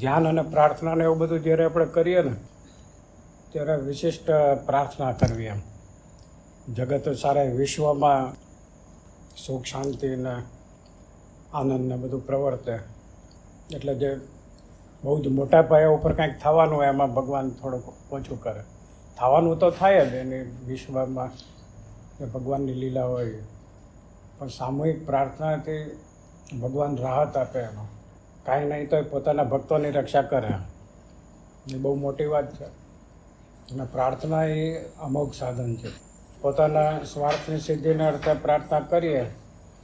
ધ્યાન અને પ્રાર્થનાને એવું બધું જ્યારે આપણે કરીએ ને ત્યારે વિશિષ્ટ પ્રાર્થના કરવી એમ. જગત સારા વિશ્વમાં સુખ શાંતિ ને આનંદ ને બધું પ્રવર્તે, એટલે જે બહુ જ મોટા પાયા ઉપર કાંઈક થવાનું હોય એમાં ભગવાન થોડુંક ઓછું કરે. થવાનું તો થાય જ એની વિશ્વમાં એ ભગવાનની લીલા હોય, પણ સામૂહિક પ્રાર્થનાથી ભગવાન રાહત આપે એનો. કાંઈ નહીં તો એ પોતાના ભક્તોની રક્ષા કરે, એ બહુ મોટી વાત છે. અને પ્રાર્થના એ અમોઘ સાધન છે. પોતાના સ્વાર્થની સિદ્ધિને અર્થે પ્રાર્થના કરીએ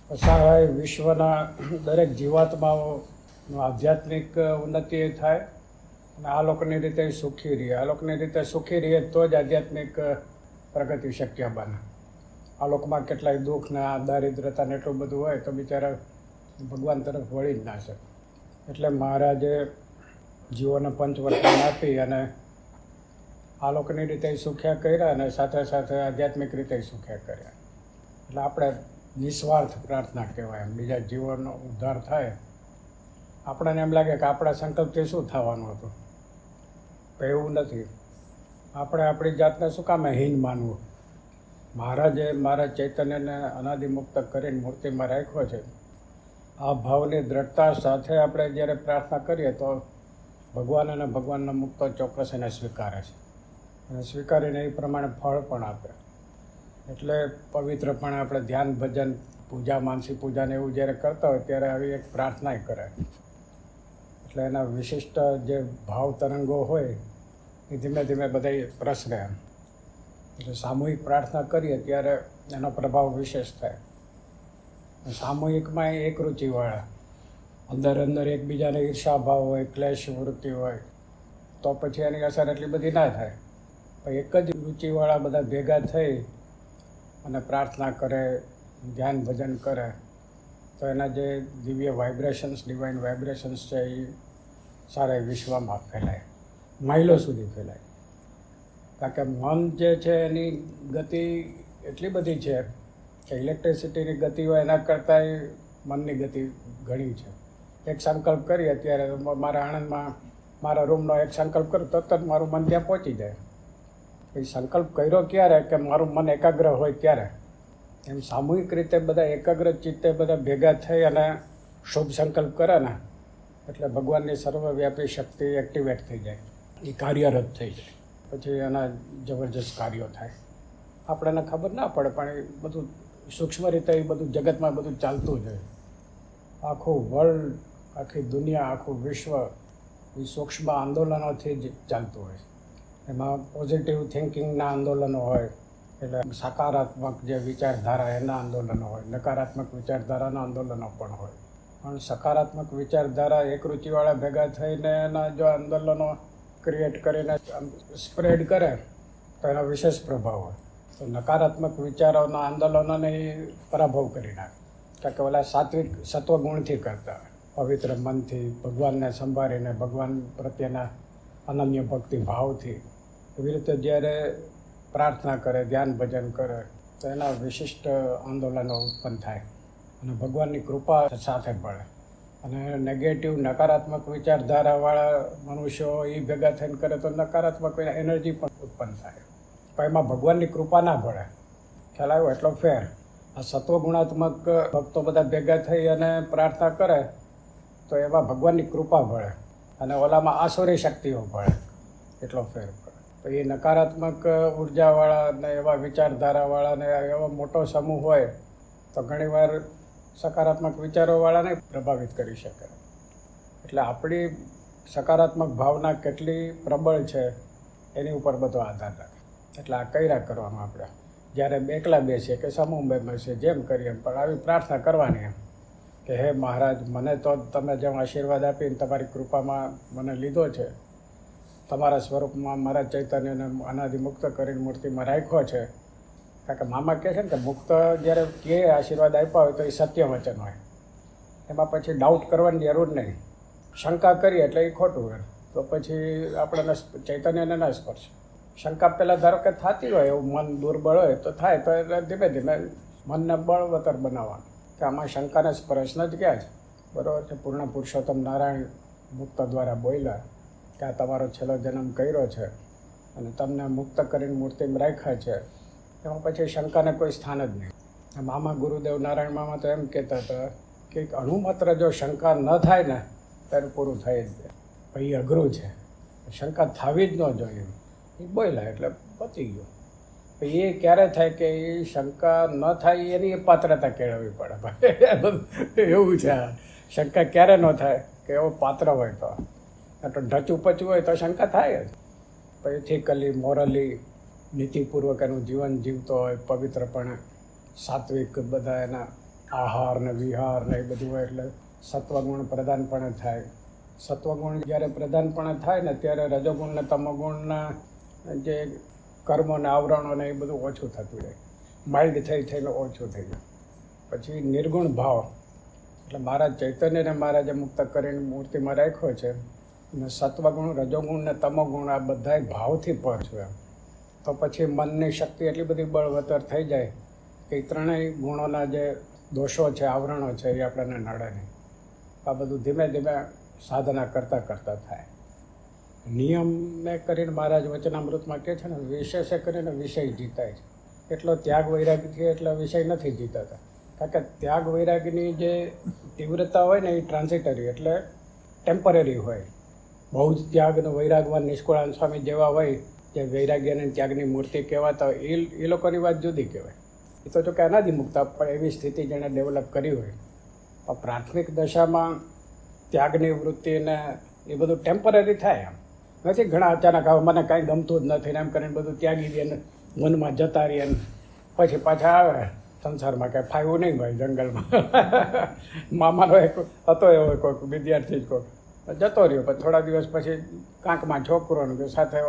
તો સારા વિશ્વના દરેક જીવાત્માઓનું આધ્યાત્મિક ઉન્નતિ થાય અને આ લોકોની રીતે સુખી રહે. આ લોકોની રીતે સુખી રહે તો જ આધ્યાત્મિક પ્રગતિ શક્ય બને. આ લોકોમાં કેટલાય દુઃખ ને દારિદ્રતા ને એટલું બધું હોય તો બિચારા ભગવાન તરફ વળી જ ના શકે. એટલે મહારાજે જીવોને પંચવર્તન આપી અને આ લોકોની રીતે સુખ્યા કર્યા અને સાથે સાથે આધ્યાત્મિક રીતે સુખ્યા કર્યા. એટલે આપણે નિસ્વાર્થ પ્રાર્થના કહેવાય એમ. બીજા જીવોનો ઉદ્ધાર થાય. આપણને એમ લાગે કે આપણા સંકલ્પથી શું થવાનું હતું, પણ એવું નથી. આપણે આપણી જાતને શું કામ હીન માનવું. મહારાજે મારા ચૈતન્યને અનાદિમુક્ત કરીને મૂર્તિમાં રાખ્યો છે. આ ભાવની દ્રઢતા સાથે આપણે જ્યારે પ્રાર્થના કરીએ તો ભગવાન અને ભગવાનના મુક્તો ચોક્કસ એને સ્વીકારે છે અને સ્વીકારીને એ પ્રમાણે ફળ પણ આપે. એટલે પવિત્રપણે આપણે ધ્યાન ભજન પૂજા માનસી પૂજાને એવું જ્યારે કરતા હોય ત્યારે આવી એક પ્રાર્થનાય કરે. એટલે એના વિશિષ્ટ જે ભાવ તરંગો હોય એ ધીમે ધીમે બધા પ્રસરે. એટલે સામૂહિક પ્રાર્થના કરીએ ત્યારે એનો પ્રભાવ વિશેષ થાય. સામૂહિકમાં એક રુચિવાળા અંદર એકબીજાને ઈર્ષાભાવ હોય, ક્લેશ વૃત્તિ હોય તો પછી એની અસર એટલી બધી ના થાય. પણ એક જ રુચિવાળા બધા ભેગા થઈ અને પ્રાર્થના કરે, ધ્યાન ભજન કરે તો એના જે દિવ્ય વાઇબ્રેશન્સ, ડિવાઇન વાઇબ્રેશન્સ છે એ સારા વિશ્વમાં ફેલાય, માઇલો સુધી ફેલાય. કારણ કે મન જે છે એની ગતિ એટલી બધી છે કે ઇલેક્ટ્રિસિટીની ગતિ હોય એના કરતાં મનની ગતિ ઘણી છે. એક સંકલ્પ કરીએ ત્યારે મારા આણંદમાં મારા રૂમનો એક સંકલ્પ કરું તરત જ મારું મન ત્યાં પહોંચી જાય. એ સંકલ્પ કર્યો ક્યારે કે મારું મન એકાગ્ર હોય ત્યારે. એમ સામૂહિક રીતે બધા એકાગ્ર ચિત્તે બધા ભેગા થઈ અને શુભ સંકલ્પ કરે ને એટલે ભગવાનની સર્વવ્યાપી શક્તિ એક્ટિવેટ થઈ જાય, એ કાર્યરત થઈ જાય. પછી એના જબરજસ્ત કાર્યો થાય. આપણને ખબર ના પડે પણ એ બધું સૂક્ષ્મ રીતે એ બધું જગતમાં બધું ચાલતું જ હોય. આખું વર્લ્ડ, આખી દુનિયા, આખું વિશ્વ એ સૂક્ષ્મ આંદોલનોથી જ ચાલતું હોય. એમાં પોઝિટિવ થિંકિંગના આંદોલનો હોય, એટલે સકારાત્મક જે વિચારધારા એના આંદોલનો હોય, નકારાત્મક વિચારધારાના આંદોલનો પણ હોય. પણ સકારાત્મક વિચારધારા એક રુચિવાળા ભેગા થઈને એના જો આંદોલનો ક્રિએટ કરીને સ્પ્રેડ કરે તો એનો વિશેષ પ્રભાવ હોય. તો નકારાત્મક વિચારોના આંદોલનોને એ પરાભવ કરી નાખે. કારણ કે ઓલા સાત્વિક સત્વગુણથી કરતા હોય, પવિત્ર મનથી, ભગવાનને સંભાળીને, ભગવાન પ્રત્યેના અનન્ય ભક્તિ ભાવથી. એવી રીતે જ્યારે પ્રાર્થના કરે, ધ્યાન ભજન કરે તો એના વિશિષ્ટ આંદોલનો ઉત્પન્ન થાય અને ભગવાનની કૃપા સાથે પડે. અને નેગેટિવ નકારાત્મક વિચારધારાવાળા મનુષ્યો એ ભેગા થઈને કરે તો નકારાત્મક એનર્જી પણ ઉત્પન્ન થાય. પણ એમાં ભગવાનની કૃપા ના પડે. ખ્યાલ આવ્યો? એટલો ફેર. આ સત્વગુણાત્મક ભક્તો બધા ભેગા થઈ અને પ્રાર્થના કરે તો એમાં ભગવાનની કૃપા પડે અને ઓલામાં આસુરી શક્તિઓ પડે. એટલો ફેર પડે. તો એ નકારાત્મક ઉર્જાવાળા ને એવા વિચારધારાવાળાને એવો મોટો સમૂહ હોય તો ઘણીવાર સકારાત્મક વિચારોવાળાને પ્રભાવિત કરી શકે. એટલે આપણી સકારાત્મક ભાવના કેટલી પ્રબળ છે એની ઉપર બધો આધાર રાખે. એટલે આ કર્યા કરવાનું આપણે. જ્યારે એકલા બેસીએ કે સમૂહમાં બેસીએ જેમ કરીએ પણ આવી પ્રાર્થના કરવાની એમ કે હે મહારાજ, મને તો તમે જેમ આશીર્વાદ આપીને તમારી કૃપામાં મને લીધો છે, તમારા સ્વરૂપમાં મારા ચૈતન્યને અનાદિમુક્ત કરીને મૂર્તિમાં રાખ્યો છે. કારણ કે મામા કહે છે ને કે મુક્ત જ્યારે કહે આશીર્વાદ આપ્યા હોય તો એ સત્ય વચન હોય, એમાં પછી ડાઉટ કરવાની જરૂર નહીં. શંકા કરીએ એટલે એ ખોટું હોય તો પછી આપણને ચૈતન્યને ના સ્પર્શે. શંકા પહેલાં ધારો કે થતી હોય, એવું મન દુર્બળ હોય તો થાય તો એટલે ધીમે ધીમે મનને બળવત્તર બનાવવાનું કે આમાં શંકાને સ્પર્શ જ ક્યાં છે. બરાબર છે? પૂર્ણ પુરુષોત્તમ નારાયણ મુક્ત દ્વારા બોલ્યા કે આ તમારો છેલ્લો જન્મ કર્યો છે અને તમને મુક્ત કરીને મૂર્તિમાં રાખ્યા છે, એમાં પછી શંકાને કોઈ સ્થાન જ નહીં. મામા ગુરુદેવ નારાયણ મામા તો એમ કહેતા હતા કે અણુમાત્ર જો શંકા ન થાય ને ત્યારે પૂરું થઈ જ જાય. ભાઈ અઘરું છે, શંકા થવી જ ન જોઈએ. એ બોલ્યા એટલે પતી ગયું. એ ક્યારે થાય કે એ શંકા ન થાય એની પાત્રતા કેળવવી પડે. એવું છે. શંકા ક્યારે ન થાય કે એવો પાત્ર હોય તો ઢચું પચવું હોય તો શંકા થાય જ. પછી એથિકલી મોરલી નીતિપૂર્વક એનું જીવન જીવતો હોય, પવિત્રપણે સાત્વિક બધા એના આહાર ને વિહાર ને એ બધું હોય એટલે સત્વગુણ પ્રધાનપણે થાય. સત્વગુણ જ્યારે પ્રધાનપણે થાય ને ત્યારે રજોગુણ ને તમોગુણના જે કર્મો ને આવરણો ને એ બધું ઓછું થતું જાય, માઇલ્ડ થઈને ઓછું થઈ જાય. પછી નિર્ગુણ ભાવ એટલે મહારાજ ચૈતન્યને મહારાજે મુક્ત કરીને મૂર્તિમાં રાખ્યો છે. અને સત્વગુણ રજોગુણ ને તમોગુણ આ બધાય ભાવથી પહોંચવે તો પછી મનની શક્તિ એટલી બધી બળવત્તર થઈ જાય કે એ ત્રણેય ગુણોના જે દોષો છે, આવરણો છે એ આપણને નડે નહીં. આ બધું ધીમે ધીમે સાધના કરતાં થાય. નિયમે કરીને મહારાજ વચનામૃતમાં કહે છે ને, વિશેષે કરીને વિષય જીતાય છે. એટલો ત્યાગ વૈરાગથી એટલો વિષય નથી જીતાતા. કારણ કે ત્યાગ વૈરાગની જે તીવ્રતા હોય ને એ ટ્રાન્ઝિટરી એટલે ટેમ્પરરી હોય. બહુ જ ત્યાગનો વૈરાગવાન નિષ્કુળાનંદ સ્વામી જેવા હોય જે વૈરાગ્ય અને ત્યાગની મૂર્તિ કહેવાતા હોય એ લોકોની વાત જુદી કહેવાય. એ તો જો કે અનાદિ મુક્તા પણ એવી સ્થિતિ જેણે ડેવલપ કરી હોય. પણ પ્રાથમિક દશામાં ત્યાગની વૃત્તિને એ બધું ટેમ્પરરી થાય. એમ નથી ઘણા અચાનક આવે મને કાંઈ ગમતું જ નથી ને એમ કરીને બધું ત્યાગી દે ને મનમાં જતા રહીએ ને પછી પાછા આવે સંસારમાં. કાંઈ ફાવ્યું નહીં ભાઈ જંગલમાં. મામાનો એક હતો એવો કોઈક વિદ્યાર્થી જ કોઈક જતો રહ્યો. પછી થોડા દિવસ પછી કાંકમાં છોકરોને સાથે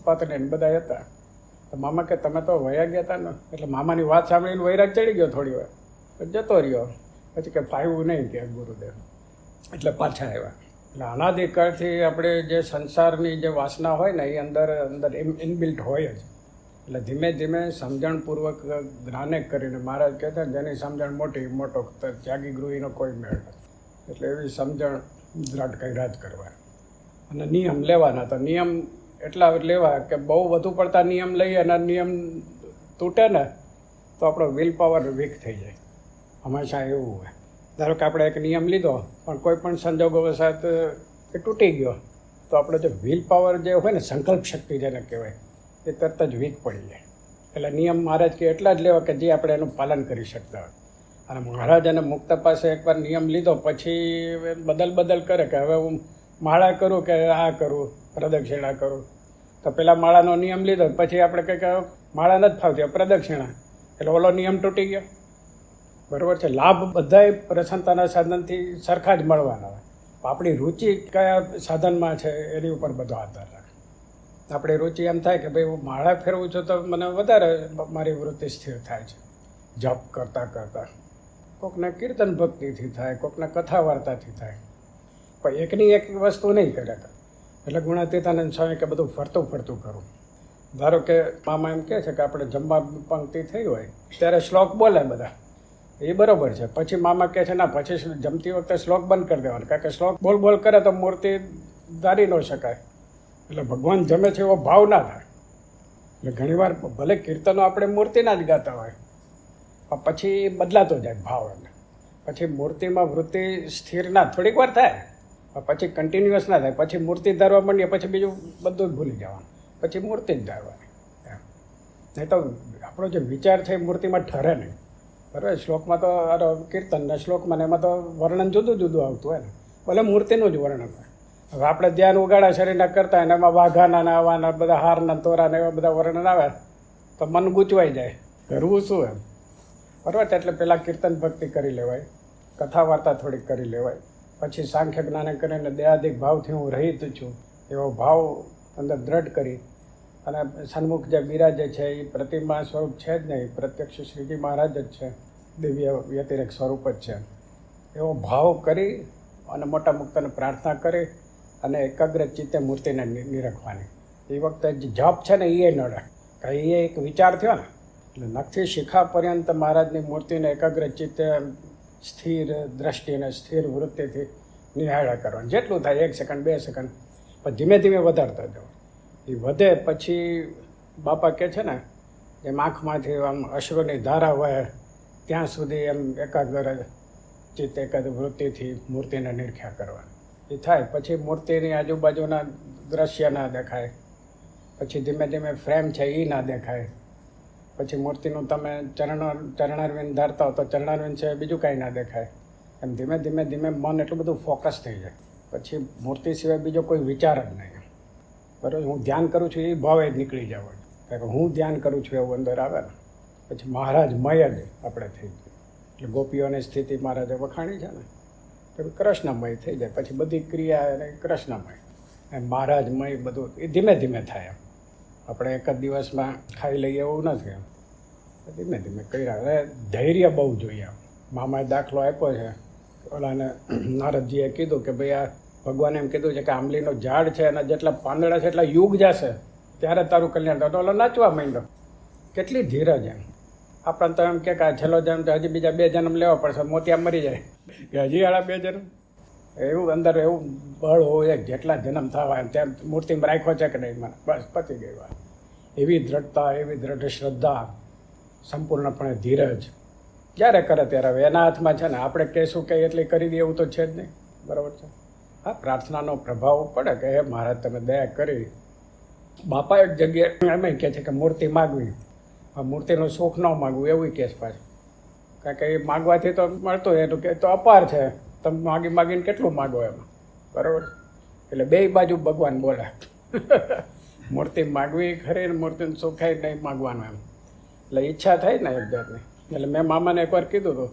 પત્ની બધા હતા. તો મામા કે તમે તો વયા ગયા હતા ને, એટલે મામાની વાત સાંભળીને વૈરાગ ચડી ગયો થોડી વાર, પછી જતો રહ્યો. પછી કે ફાવ્યું નહીં કે ગુરુદેવ, એટલે પાછા આવ્યા. એટલે અનાદિકાળથી આપણે જે સંસારની જે વાસના હોય ને એ અંદર ઇનબિલ્ટ હોય જ. એટલે ધીમે ધીમે સમજણપૂર્વક જ્ઞાને કરીને મહારાજ કહેતા જેની સમજણ મોટો ત્યાગી ગૃહીનો કોઈ મેળ નથી. એટલે એવી સમજણ દ્રઢ કર્યા જ કરવા અને નિયમ લેવાના. તો નિયમ એટલા લેવા કે બહુ વધુ પડતા નિયમ લઈએ અને નિયમ તૂટે ને તો આપણો વિલ પાવર વીક થઈ જાય. હંમેશા એવું હોય. ધારો કે આપણે એક નિયમ લીધો પણ કોઈ પણ સંજોગોવશાત એ તૂટી ગયો તો આપણે જે વિલ પાવર જે હોય ને, સંકલ્પ શક્તિ જેને કહેવાય, એ તરત જ વીક પડી જાય. એટલે નિયમ મહારાજ કે એટલા જ લેવા કે જે આપણે એનું પાલન કરી શકતા હોય. અને મહારાજ અને મુક્ત પાસે એકવાર નિયમ લીધો પછી બદલ કરે કે હવે હું માળા કરું કે આ કરું, પ્રદક્ષિણા કરું. તો પેલા માળાનો નિયમ લીધો પછી આપણે કંઈક માળા નથી ફાવતી, પ્રદક્ષિણા, એટલે ઓલો નિયમ તૂટી ગયો. બરાબર છે. લાભ બધાય પ્રસન્નતાના સાધનથી સરખા જ મળવાના હોય. આપણી રુચિ કયા સાધનમાં છે એની ઉપર બધો આધાર રાખે. આપણી રુચિ એમ થાય કે ભાઈ હું માળા ફેરવું છું તો મને વધારે મારી વૃત્તિ સ્થિર થાય છે જપ કરતાં. કોકને કીર્તન ભક્તિથી થાય, કોકને કથા વાર્તાથી થાય. પણ એકની એક વસ્તુ નહીં કર્યા. એટલે ગુણાતીતાનંદ સ્વામી કે બધું ફરતું કરું. ધારો કે મામા એમ કહે છે કે આપણે જમવા પંક્તિ થઈ હોય ત્યારે શ્લોક બોલે બધા, એ બરાબર છે. પછી મામા કહે છે ના, પછી જમતી વખતે શ્લોક બંધ કરી દેવાનો, કારણ કે શ્લોક બોલ કરે તો મૂર્તિ ધારી ન શકાય. એટલે ભગવાન જમે છે એવો ભાવ ના થાય. એટલે ઘણીવાર ભલે કીર્તનો આપણે મૂર્તિના જ ગાતા હોય પણ પછી બદલાતો જાય ભાવ. એને પછી મૂર્તિમાં વૃત્તિ સ્થિર ના થોડીક વાર થાય, પછી કન્ટિન્યુઅસ ના થાય. પછી મૂર્તિ ધારવા માંડીએ પછી બીજું બધું જ ભૂલી જવાનું, પછી મૂર્તિ જ ધારવાની. નહીં તો આપણો જે વિચાર છે એ મૂર્તિમાં ઠરે નહીં. બરાબર. શ્લોકમાં તો કીર્તનના શ્લોકમાં એમાં તો વર્ણન જુદું આવતું હોય ને, ભલે મૂર્તિનું જ વર્ણન હોય. હવે આપણે ધ્યાન ઉગાડા શરીરના કરતા હોય ને એમાં વાઘાના ને આવાના બધા હારના તોરાના એવા બધા વર્ણન આવે તો મન ગૂંચવાઈ જાય, કરવું શું એમ. બરાબર. એટલે પહેલાં કીર્તન ભક્તિ કરી લેવાય, કથા વાર્તા થોડીક કરી લેવાય. પછી સાંખ્ય જ્ઞાને કરીને દેહાદિક ભાવથી હું રહિત છું એવો ભાવ અંદર દ્રઢ કરી અને સન્મુખ જે બિરાજે છે એ પ્રતિમા સ્વરૂપ છે જ નહીં, પ્રત્યક્ષ શ્રીજી મહારાજ જ છે, દિવ્ય વ્યતિરેક સ્વરૂપ જ છે. એવો ભાવ કરી અને મોટા મુક્તને પ્રાર્થના કરી અને એકાગ્ર ચિત્તે મૂર્તિને નિરખવાની. એ વખતે જે જપ છે ને એ નડે, કારણ એ એક વિચાર થયો ને. એટલે નખથી શિખા પર્યંત મહારાજની મૂર્તિને એકાગ્ર ચિત્તે સ્થિર દ્રષ્ટિને સ્થિર વૃત્તિથી નિહાળ્યા કરવાનું, જેટલું થાય 1 સેકન્ડ 2 સેકન્ડ, પણ ધીમે ધીમે વધારતા જવું. એ વધે પછી બાપા કહે છે ને એમ આંખમાંથી આમ અશ્રુની ધારા વહે ત્યાં સુધી એમ એકાગ્ર ચિત્ત એકાદ વૃત્તિથી મૂર્તિને નિરખ્યા કરવાની. એ થાય પછી મૂર્તિની આજુબાજુના દ્રશ્ય ના દેખાય, પછી ધીમે ધીમે ફ્રેમ છે એ ના દેખાય, પછી મૂર્તિનું તમે ચરણારવિંદ ધારતા હો તો ચરણારવિંદ છે બીજું કાંઈ ના દેખાય. એમ ધીમે ધીમે ધીમે મન એટલું બધું ફોકસ થઈ જાય, પછી મૂર્તિ સિવાય બીજો કોઈ વિચાર જ નહીં. બરાબર, હું ધ્યાન કરું છું એ ભાવે જ નીકળી જવાનું, કારણ કે હું ધ્યાન કરું છું એવું અંદર આવે ને પછી મહારાજમય જ આપણે થઈ ગયું. એટલે ગોપીઓની સ્થિતિ મહારાજે વખાણી છે ને તો કૃષ્ણમય થઈ જાય, પછી બધી ક્રિયા એને કૃષ્ણમય એમ મહારાજમય બધું એ ધીમે ધીમે થાય. એમ આપણે એક જ દિવસમાં ખાઈ લઈએ એવું નથી, એમ ધીમે ધીમે કર્યા. હવે ધૈર્ય બહુ જોઈએ. મામાએ દાખલો આપ્યો છે, ઓલાને નારદજીએ કીધું કે ભાઈ આ ભગવાને એમ કીધું છે કે આંબલીનું ઝાડ છે અને જેટલા પાંદડા છે એટલા યુગ જશે ત્યારે તારું કલ્યાણ થાય. તો ઓલો નાચવા માંડ્યો. કેટલી ધીરજ એમ. આપણને તો એમ કે આ છેલ્લો જન્મ તો હજી બીજા 2 જન્મ લેવા પડશે, મોતિયા મરી જાય કે હજી આડા 2 જન્મ. એવું અંદર એવું બળ હોય જેટલા જન્મ થવા એમ તેમ મૂર્તિમાં રાખ્યો છે કે નહીં, મને બસ પતી ગઈ વાત. એવી દ્રઢતા, એવી દ્રઢ શ્રદ્ધા, સંપૂર્ણપણે ધીરજ જ્યારે કરે ત્યારે. હવે એના હાથમાં છે ને, આપણે કહેશું કે એટલી કરી દઈએ એવું તો છે જ નહીં. બરાબર છે. હા, પ્રાર્થનાનો પ્રભાવ પડે કે હે મહારાજ તમે દયા કરી. બાપા એક જગ્યાએ એમ કહે છે કે મૂર્તિ માગવી, મૂર્તિનું સુખ ન માગવું એવું કહે છે પાછું. કારણ કે એ માગવાથી તો મળતું એનું કે તો અપાર છે, તમે માગી માગીને કેટલું માગો એમાં. બરાબર. એટલે 2 બાજુ ભગવાન બોલે. મૂર્તિ માગવી ખરી ને મૂર્તિનું સુખાય નહીં માગવાનું એમ. એટલે ઈચ્છા થાય ને એક જાતની. એટલે મેં મામાને એકવાર કીધું હતું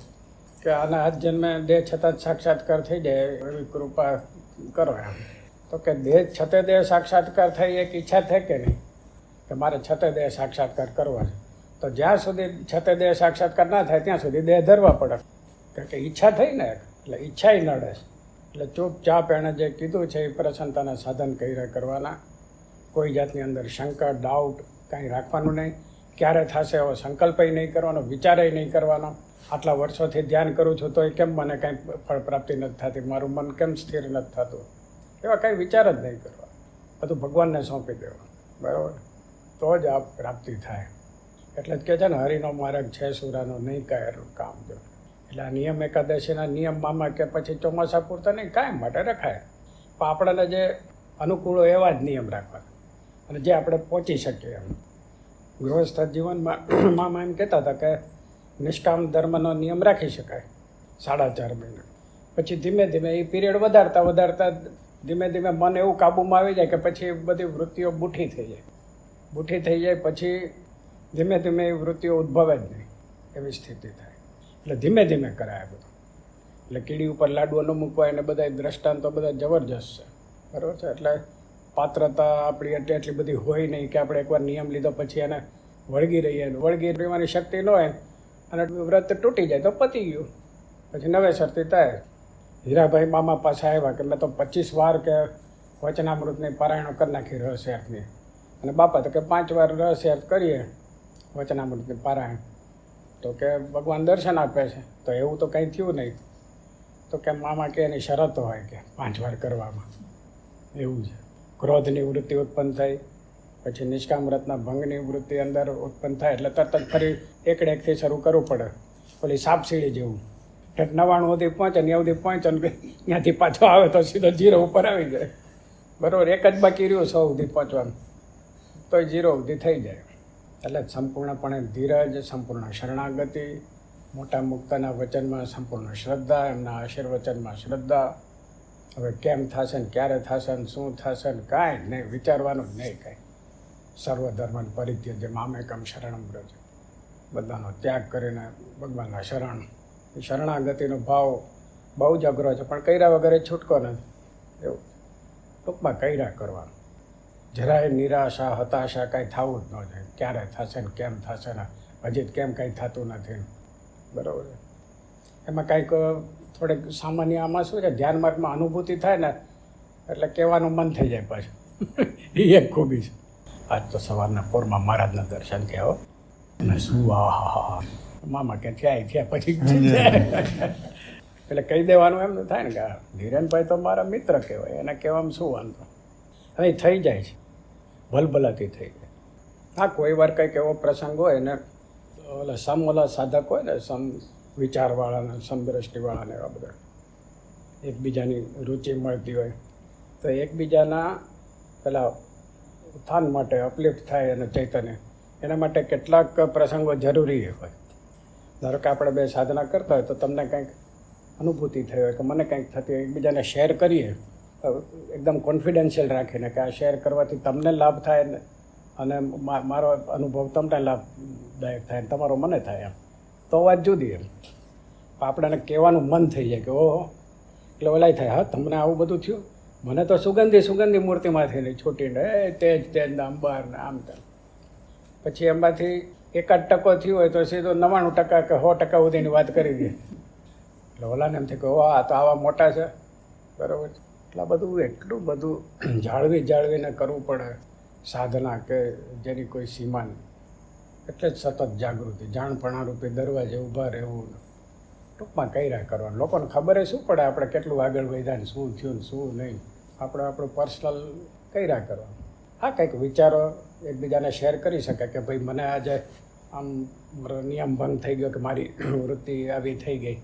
કે આના હાથ જન્મે દેહ છતાં સાક્ષાત્કાર થઈ જાય એવી કૃપા કરો એમ. તો કે દેહ છતે દેહ સાક્ષાત્કાર થઈ એક ઈચ્છા થાય કે નહીં, કે મારે છતે દેહ સાક્ષાત્કાર કરવા છે. તો જ્યાં સુધી છતે દેહ સાક્ષાત્કાર ના થાય ત્યાં સુધી દેહ ધરવા પડે, કારણ કે ઈચ્છા થઈ ને એટલે ઈચ્છા નડે. એટલે ચૂપચાપ એણે જે કીધું છે એ પ્રસન્નતાના સાધન કર્યા કરવાના. કોઈ જાતની અંદર શંકા ડાઉટ કાંઈ રાખવાનું નહીં. ક્યારે થશે એવો સંકલ્પય નહીં કરવાનો, વિચારેય નહીં કરવાનો. આટલા વર્ષોથી ધ્યાન કરું છું તો એ કેમ મને કાંઈ ફળ પ્રાપ્તિ નથી થતી, મારું મન કેમ સ્થિર નથી થતું, એવા કાંઈ વિચાર જ નહીં કરવા. બધું ભગવાનને સોંપી દેવા. બરાબર. તો જ આ પ્રાપ્તિ થાય. એટલે જ કહે છે ને હરિનો માર્ગ છે સુરાનો નહીં કાંઈ કામ જો. એટલે આ નિયમ એકાદશીના નિયમ મામા કે પછી ચોમાસા પૂરતા નહીં કાયમ માટે રખાય. પણ આપણને જે અનુકૂળ હોય એવા જ નિયમ રાખવા અને જે આપણે પહોંચી શકીએ એમ. ગૃહસ્થ જીવનમાં મામા એમ કહેતા હતા કે નિષ્કામ ધર્મનો નિયમ રાખી શકાય 4.5 મહિના. પછી ધીમે ધીમે એ પીરિયડ વધારતા વધારતા ધીમે ધીમે મન એવું કાબૂમાં આવી જાય કે પછી બધી વૃત્તિઓ બુઠ્ઠી થઈ જાય. બુઠ્ઠી થઈ જાય પછી ધીમે ધીમે એ વૃત્તિઓ ઉદ્ભવે જ નહીં એવી સ્થિતિ થાય. એટલે ધીમે ધીમે કરાય બધું. એટલે કીડી ઉપર લાડવો ન મૂકવા એને બધા દ્રષ્ટાંતો બધા જબરજસ્ત છે. બરાબર છે. એટલે પાત્રતા આપણી એટલી બધી હોય નહીં કે આપણે એકવાર નિયમ લીધો પછી એને વળગી રહીએ. વળગી રહેવાની શક્તિ ન હોય અને વ્રત તૂટી જાય તો પતી ગયું, પછી નવેસરથી થાય. હીરાભાઈ મામા પાસે આવ્યા કે મેં તો 25 વાર કે વચનામૃતની પારાયણો કરી નાખી રહસ્યાર્થની. અને બાપા તો કે 5 વાર રહસ્યાર્થ કરીએ વચનામૃતની પારાયણ, તો કે ભગવાન દર્શન આપે છે. તો એવું તો કંઈ થયું નહીં. તો કે મામા કે એની શરતો હોય કે 5 વાર કરવામાં એવું છે. ક્રોધની વૃત્તિ ઉત્પન્ન થઈ, પછી નિષ્કામરતના ભંગની વૃત્તિ અંદર ઉત્પન્ન થાય એટલે તરત જ ફરી એકડેકથી શરૂ કરવું પડે. ઓલી સાપસીડી જેવું 99 સુધી પહોંચે ને 90 પહોંચે ને ત્યાંથી પાછો આવે તો સીધો 0 ઉપર આવી જાય. બરાબર. એક જ બાકી રહ્યું 100 સુધી પહોંચવાનું, તોય 0 સુધી થઈ જાય. એટલે સંપૂર્ણપણે ધીરજ, સંપૂર્ણ શરણાગતિ, મોટા મુક્તના વચનમાં સંપૂર્ણ શ્રદ્ધા, એમના આશીર્વચનમાં શ્રદ્ધા. હવે કેમ થશે ને ક્યારે થશે ને શું થશે ને કાંઈ નહીં વિચારવાનું જ નહીં કાંઈ. સર્વધર્મ પરિત્યજ્ય મામેકમ શરણમ વ્રજ. બધાનો ત્યાગ કરીને ભગવાનના શરણ. એ શરણાગતિનો ભાવ બહુ જ અઘરો છે, પણ કર્યા વગર છૂટકો નથી. એવું ટૂંકમાં કર્યા કરવાનું. જરાય નિરાશા હતાશા કાંઈ થવું જ ન જાય. ક્યારે થશે ને કેમ થશે ને હજી કેમ કાંઈ થતું નથી. બરાબર છે. એમાં કાંઈક થોડીક સામાન્ય આમાં શું છે, ધ્યાન માર્ગમાં અનુભૂતિ થાય ને એટલે કહેવાનું મન થઈ જાય પાછું. એ એક ખૂબી છે. આજ તો સવારના પોરમાં મહારાજના દર્શન થયા અને શું મામા કે થયા પછી એટલે કહી દેવાનું એમ ન થાય ને કે આ ધીરેનભાઈ તો મારા મિત્ર કહેવાય, એને કહેવામાં શું વાંધો. હવે થઈ જાય છે, ભલભલાથી થઈ જાય. હા, કોઈ વાર કંઈક એવો પ્રસંગ હોય ને ઓલા સાધક હોય ને, વિચારવાળાને, સમદ્રષ્ટિવાળાને, એવા બધા એકબીજાની રુચિ મળતી હોય તો એકબીજાના પેલા ઉત્થાન માટે, અપલિફ્ટ થાય અને ચૈતન્ય, એના માટે કેટલાક પ્રસંગો જરૂરી હોય. ધારો કે આપણે બે સાધના કરતા હોય તો તમને કંઈક અનુભૂતિ થઈ હોય કે મને કંઈક થતી હોય, એકબીજાને શેર કરીએ એકદમ કોન્ફિડેન્શિયલ રાખીને કે આ શેર કરવાથી તમને લાભ થાય ને અને મારો અનુભવ તમને લાભદાયક થાય, તમારો મને થાય, એમ તો વાત જુદી. એમ આપણને કહેવાનું મન થઈ જાય કે ઓહો, એટલે ઓલાય થાય, હા તમને આવું બધું થયું, મને તો સુગંધી મૂર્તિમાંથી નહીં છૂટીને તેજ અંબાર ને આમ તેમ. પછી એમાંથી 1% થયું હોય તો સીધું 99% કે 100% સુધીની વાત કરી દે. એટલે ઓલાને એમ થાય કે ઓહ, આ તો આવા મોટા છે, બરાબર છે. એટલે બધું એટલું બધું જાળવીને કરવું પડે સાધના કે જેની કોઈ સીમા નહીં. એટલે જ સતત જાગૃતિ, જાણપણારૂપી દરવાજે ઊભા રહેવું, ટૂંકમાં કર્યા કરવાનું. લોકોને ખબર શું પડે આપણે કેટલું આગળ વધ્યા ને શું થયું ને શું નહીં. આપણે આપણું પર્સનલ કર્યા કરવાનું. હા, કંઈક વિચારો એકબીજાને શેર કરી શકે કે ભાઈ મને આજે આમ મારો નિયમ ભંગ થઈ ગયો કે મારી વૃત્તિ આવી થઈ ગઈ,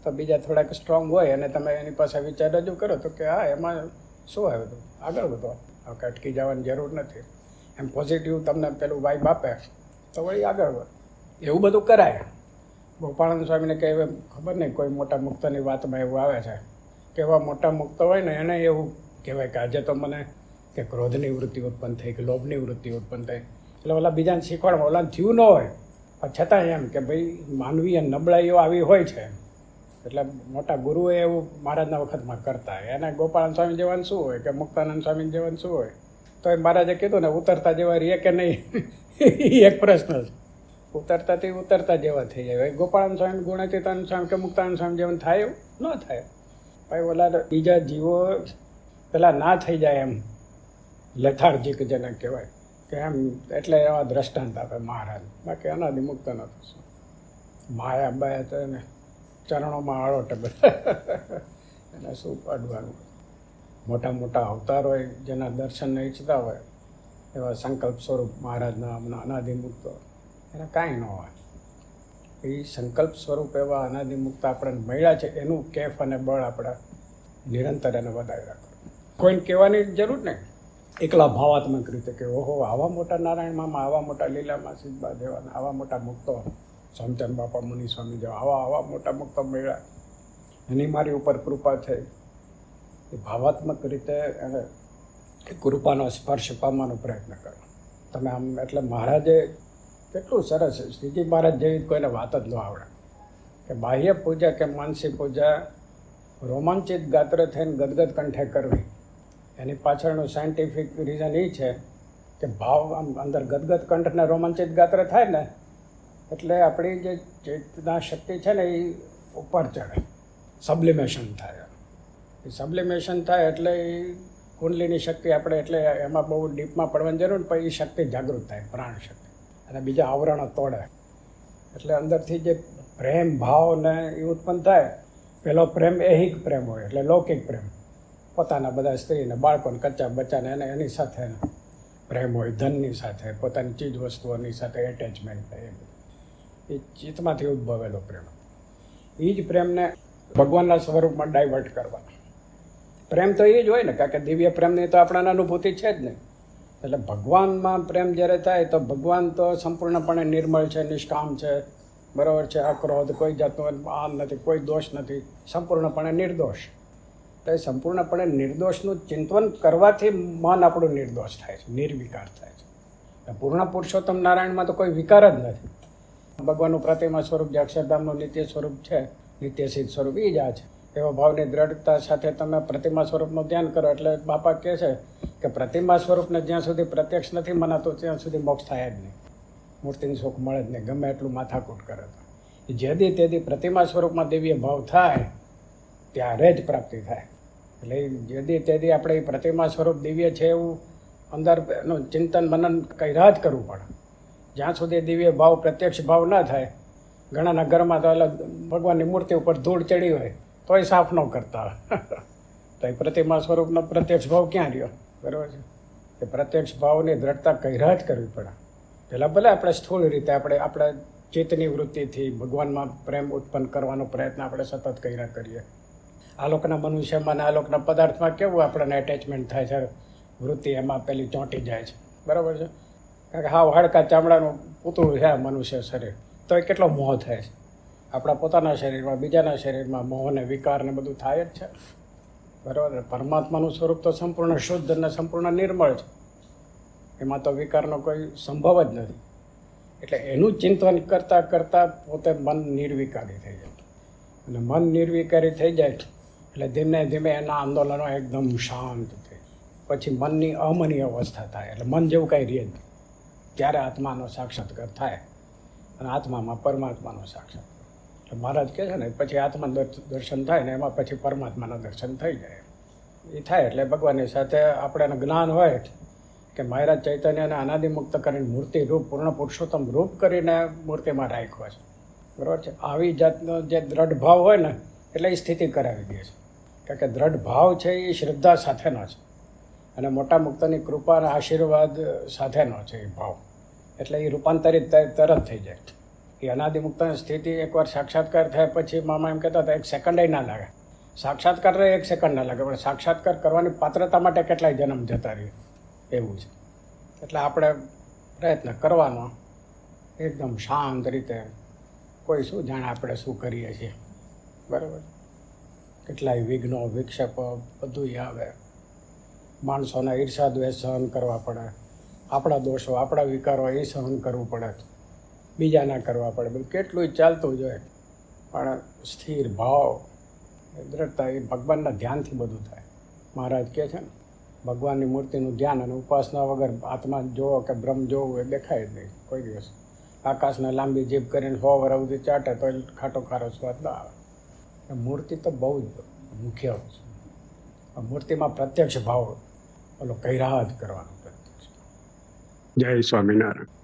તો બીજા થોડાક સ્ટ્રોંગ હોય અને તમે એની પાસે વિચાર રજૂ કરો તો કે હા એમાં શું આવ્યું હતું, આગળ વધો, હવે અટકી જવાની જરૂર નથી. એમ પોઝિટિવ તમને પેલું વાઇબ આપે તો વળી આગળ વધો. એવું બધું કરાય. ગોપાળાનંદ સ્વામીને કે ખબર નહીં, કોઈ મોટા મુક્તની વાતમાં એવું આવે છે કે એવા મોટા મુક્ત હોય ને એને એવું કહેવાય કે આજે તો મને કે ક્રોધની વૃત્તિ ઉત્પન્ન થઈ, કે લોભની વૃત્તિ ઉત્પન્ન થઈ. એટલે ઓલા બીજાને શીખવાડવા, ઓલાને થયું ન હોય પણ છતાં એમ કે ભાઈ માનવીય નબળાઈઓ આવી હોય છે. એટલે મોટા ગુરુએ એવું મહારાજના વખતમાં કરતા. એને ગોપાળાનંદ સ્વામી જેવાનું શું હોય કે મુક્તાનંદ સ્વામી જેવાનું શું હોય, તો એ મહારાજે કીધું ને ઉતરતા જેવા રહીએ કે નહીં, એક પ્રશ્ન છે. ઉતરતા જેવા થઈ જાય. ગોપાળાનંદ સ્વામી, ગુણાતીતાનંદ સ્વામી કે મુક્તાનંદ સ્વામી જેવાનું થાય એવું ન થાય. ભાઈ ઓલા બીજા જીવો પેલા ના થઈ જાય એમ લેથાર્જિક જેને કહેવાય કે એમ, એટલે એવા દ્રષ્ટાંત આપે મહારાજ. બાકી અનાદિ મુક્ત ન થશે. માયા બાયા તો એને ચરણોમાં આળોટે બધા એને શું પાડવાનું. મોટા અવતાર હોય જેના દર્શનને ઈચ્છતા હોય એવા સંકલ્પ સ્વરૂપ મહારાજના હમણાં અનાદિમુક્ત એને કાંઈ ન હોય. એ સંકલ્પ સ્વરૂપ એવા અનાદિમુક્ત આપણને મળ્યા છે, એનું કેફ અને બળ આપણે નિરંતર એને વધારી રાખવું. કોઈને કહેવાની જરૂર નહીં, એકલા ભાવાત્મક રીતે કે ઓહો આવા મોટા નારાયણ મામા, આવા મોટા લીલામાં સિદ્ધબા દેવાના, આવા મોટા મુક્તો સમચંદ બાપા, મુનિ સ્વામી જેવા આવા મોટા મુક્તો મળ્યા, એની મારી ઉપર કૃપા થઈ. એ ભાવાત્મક રીતે એને કૃપાનો સ્પર્શ પામવાનો પ્રયત્ન કરો તમે આમ. એટલે મહારાજે કેટલું સરસ, શ્રીજી મહારાજ જેવી કોઈને વાત જ ન આવડે કે બાહ્ય પૂજા કે માનસી પૂજા રોમાંચિત ગાત્ર થઈને ગદગદ કંઠે કરવી. એની પાછળનું સાયન્ટિફિક રીઝન એ છે કે ભાવ આમ અંદર ગદગદ કંઠને રોમાંચિત ગાત્ર થાય ને એટલે આપણી જે ચેતના શક્તિ છે ને એ ઉપર ચડે, સબ્લિમેશન થાય. એ સબ્લિમેશન થાય એટલે એ કુંડલીની શક્તિ આપણે, એટલે એમાં બહુ ડીપમાં પડવાની જરૂર પણ એ શક્તિ જાગૃત થાય, પ્રાણ શક્તિ, અને બીજા આવરણો તોડે. એટલે અંદરથી જે પ્રેમ ભાવ ને એ ઉત્પન્ન થાય. પેલો પ્રેમ એહિક પ્રેમ હોય, એટલે લૌકિક પ્રેમ, પોતાના બધા સ્ત્રીને, બાળકોને, કચ્ચા બચ્ચાને એને એની સાથે પ્રેમ હોય, ધનની સાથે, પોતાની ચીજ વસ્તુઓની સાથે એટેચમેન્ટ થાય. એ ચિત્તમાંથી ઉદ્ભવેલો પ્રેમ. એ જ પ્રેમને ભગવાનના સ્વરૂપમાં ડાયવર્ટ કરવાનો. પ્રેમ તો એ જ હોય ને, કારણ કે દિવ્ય પ્રેમની તો આપણાને અનુભૂતિ છે જ નહીં. એટલે ભગવાનમાં પ્રેમ જ્યારે થાય તો ભગવાન તો સંપૂર્ણપણે નિર્મળ છે, નિષ્કામ છે, બરાબર છે, અક્રોધ, કોઈ જાતનો આ નથી, કોઈ દોષ નથી, સંપૂર્ણપણે નિર્દોષ. તો એ સંપૂર્ણપણે નિર્દોષનું ચિંતન કરવાથી મન આપણું નિર્દોષ થાય છે, નિર્વિકાર થાય છે. પૂર્ણ પુરુષોત્તમ નારાયણમાં તો કોઈ વિકાર જ નથી. ભગવાનનું પ્રતિમા સ્વરૂપ જે અક્ષરધામનું નિત્ય સ્વરૂપ છે, નિત્ય સિદ્ધ સ્વરૂપ એ જ આ છે. એવા ભાવની દ્રઢતા સાથે તમે પ્રતિમા સ્વરૂપનું ધ્યાન કરો. એટલે બાપા કહે છે કે પ્રતિમા સ્વરૂપને જ્યાં સુધી પ્રત્યક્ષ નથી મનાતું ત્યાં સુધી મોક્ષ થાય જ નહીં, મૂર્તિનું સુખ મળે જ નહીં, ગમે એટલું માથાકૂટ કરે તો. જેથી તેથી પ્રતિમા સ્વરૂપમાં દિવ્ય ભાવ થાય ત્યારે જ પ્રાપ્તિ થાય. એટલે જેથી તેથી આપણે એ પ્રતિમા સ્વરૂપ દિવ્ય છે એવું અંદર એનું ચિંતન મનન કર્યા જ કરવું પડે. જ્યાં સુધી દિવ્ય ભાવ પ્રત્યક્ષ ભાવ ના થાય. ઘણાના ઘરમાં તો અલગ ભગવાનની મૂર્તિ ઉપર ધૂળ ચડી હોય તોય સાફ ન કરતા. તો એ પ્રતિમા સ્વરૂપનો પ્રત્યક્ષ ભાવ ક્યાં રહ્યો? બરાબર છે. એ પ્રત્યક્ષ ભાવની દ્રઢતા કૈરા જ કરવી પડે. પહેલાં ભલે આપણે સ્થૂળ રીતે આપણે ચિત્તની વૃત્તિથી ભગવાનમાં પ્રેમ ઉત્પન્ન કરવાનો પ્રયત્ન આપણે સતત કર્યા કરીએ. આ લોકોના મનુષ્યમાં આ લોકોના પદાર્થમાં કેવું આપણને એટેચમેન્ટ થાય છે, વૃત્તિ એમાં પેલી ચોંટી જાય છે. બરાબર છે. કારણ કે હાવ હાડકા ચામડાનું પૂતળું છે આ મનુષ્ય શરીર, તો એ કેટલો મોહ થાય છે. આપણા પોતાના શરીરમાં, બીજાના શરીરમાં મોહ ને વિકાર ને બધું થાય જ છે. બરાબર. પરમાત્માનું સ્વરૂપ તો સંપૂર્ણ શુદ્ધ અને સંપૂર્ણ નિર્મળ છે. એમાં તો વિકારનો કોઈ સંભવ જ નથી. એટલે એનું ચિંતન કરતાં કરતાં પોતે મન નિર્વિકારી થઈ જાય. અને મન નિર્વિકારી થઈ જાય એટલે ધીમે ધીમે એના આંદોલનો એકદમ શાંત થઈ. પછી મનની અમની અવસ્થા થાય. એટલે મન જેવું કાંઈ રહે નહીં. ત્યારે આત્માનો સાક્ષાત્કાર થાય અને આત્મામાં પરમાત્માનો સાક્ષાત્કાર. એટલે મહારાજ કહે છે ને, પછી આત્મા દર્શન થાય ને એમાં પછી પરમાત્માના દર્શન થઈ જાય. એ થાય એટલે ભગવાનની સાથે આપણે જ્ઞાન હોય કે મહારાજ ચૈતન્યને અનાદિમુક્ત કરીને મૂર્તિ રૂપ, પૂર્ણ પુરુષોત્તમ રૂપ કરીને મૂર્તિમાં રાખ્યો છે. બરાબર છે. આવી જાતનો જે દ્રઢ ભાવ હોય ને, એટલે એ સ્થિતિ કરાવી દે છે. કારણ કે દ્રઢ ભાવ છે એ શ્રદ્ધા સાથેનો છે અને મોટા મુક્તની કૃપા અને આશીર્વાદ સાથેનો છે એ ભાવ. એટલે એ રૂપાંતરિત તરત થઈ જાય. એ અનાદિમુક્તની સ્થિતિ એકવાર સાક્ષાત્કાર થયા પછી મામા એમ કહેતા હતા 1 સેકન્ડ ના લાગે. સાક્ષાત્કાર 1 સેકન્ડ ના લાગે, પણ સાક્ષાત્કાર કરવાની પાત્રતા માટે કેટલાય જન્મ જતા રહે એવું છે. એટલે આપણે પ્રયત્ન કરવાનો એકદમ શાંત રીતે. કોઈ શું જાણે આપણે શું કરીએ છીએ. બરાબર. કેટલાય વિઘ્નો, વિક્ષેપો બધું આવે. માણસોના ઈર્ષા દ્વેષ સહન કરવા પડે. આપણા દોષો, આપણા વિકારો એ સહન કરવું પડે. બીજાના કરવા પડે. બધું કેટલું ચાલતું જ હોય. પણ સ્થિર ભાવ, દ્રઢતા એ ભગવાનના ધ્યાનથી બધું થાય. મહારાજ કહે છે ને, ભગવાનની મૂર્તિનું ધ્યાન અને ઉપાસના વગર આત્મા જોવો કે બ્રહ્મ જોવું એ દેખાય જ નહીં કોઈ દિવસ. આકાશને લાંબી જીભ કરીને 100 વર્ષ સુધી ચાટે તો ખાટો ખારો સ્વાદ ના આવે. મૂર્તિ તો બહુ જ મુખ્ય છે. મૂર્તિમાં પ્રત્યક્ષ ભાવ ઓલો કૈરાહ જ કરવાનો પ્રત્યક્ષ. જય સ્વામિનારાયણ.